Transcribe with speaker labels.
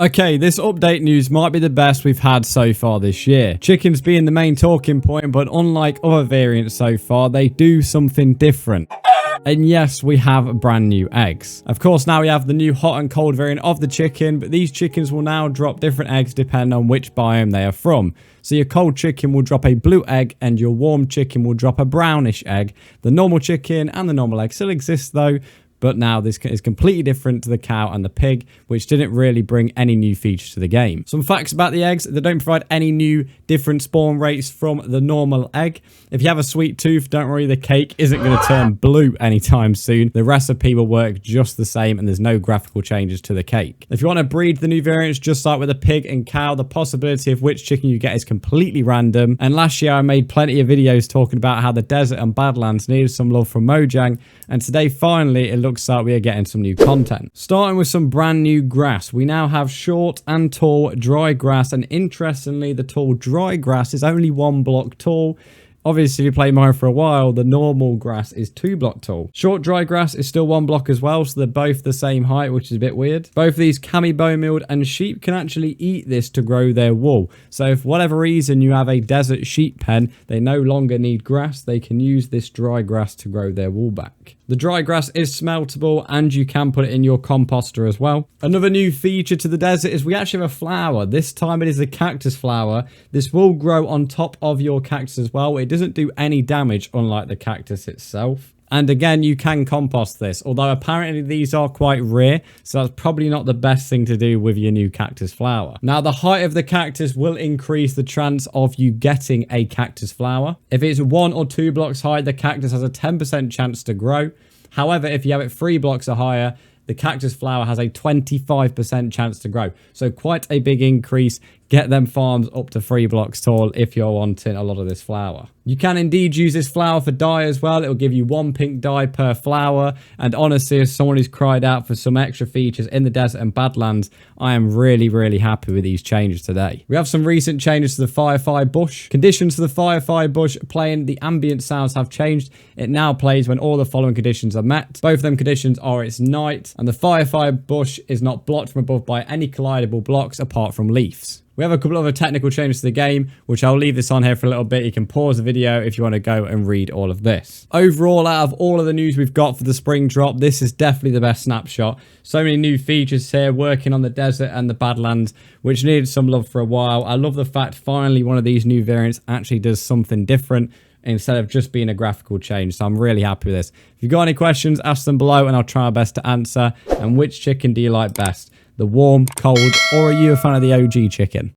Speaker 1: Okay, this update news might be the best we've had so far this year. Chickens being the main talking point, but unlike other variants so far, they do something different. And yes, we have brand new eggs. Of course, now we have the new hot and cold variant of the chicken, but these chickens will now drop different eggs depending on which biome they are from. So your cold chicken will drop a blue egg and your warm chicken will drop a brownish egg. The normal chicken and the normal egg still exist though, but now this is completely different to the cow and the pig, which didn't really bring any new features to the game. Some facts about the eggs: they don't provide any new different spawn rates from the normal egg. If you have a sweet tooth, don't worry, the cake isn't going to turn blue anytime soon. The recipe will work just the same and there's no graphical changes to the cake. If you want to breed the new variants just like with a pig and cow, the possibility of which chicken you get is completely random. And last year I made plenty of videos talking about how the desert and badlands needed some love from Mojang, and today finally it looks like we are getting some new content. Starting with some brand new grass, we now have short and tall dry grass, and interestingly the tall dry grass is only 1 block tall. Obviously, if you play Mine for a while, the normal grass is 2 block tall. Short dry grass is still 1 block as well, so they're both the same height, which is a bit weird. Both of these can be bone mealed, and sheep can actually eat this to grow their wool. So if for whatever reason you have a desert sheep pen, they no longer need grass, they can use this dry grass to grow their wool back. The dry grass is smeltable and you can put it in your composter as well. Another new feature to the desert is we actually have a flower. This time it is a cactus flower. This will grow on top of your cactus as well. It doesn't do any damage, unlike the cactus itself. And again, you can compost this, although apparently these are quite rare, so that's probably not the best thing to do with your new cactus flower. Now, the height of the cactus will increase the chance of you getting a cactus flower. If it's 1 or 2 blocks high, the cactus has a 10% chance to grow. However, if you have it 3 blocks or higher, the cactus flower has a 25% chance to grow. So quite a big increase. Get them farms up to 3 blocks tall if you're wanting a lot of this flower. You can indeed use this flower for dye as well. It will give you 1 pink dye per flower. And honestly, as someone who's cried out for some extra features in the desert and badlands, I am really happy with these changes today. We have some recent changes to the Firefly bush. Conditions for the Firefly bush playing, the ambient sounds have changed. It now plays when all the following conditions are met. Both of them conditions are it's night, and the Firefly bush is not blocked from above by any collidable blocks apart from leaves. We have a couple of other technical changes to the game, which I'll leave this on here for a little bit. You can pause the video if you want to go and read all of this. Overall, out of all of the news we've got for the spring drop, this is definitely the best snapshot. So many new features here, working on the desert and the badlands, which needed some love for a while. I love the fact finally one of these new variants actually does something different instead of just being a graphical change. So I'm really happy with this. If you've got any questions, ask them below and I'll try my best to answer. And which chicken do you like best? The warm, cold, or are you a fan of the OG chicken?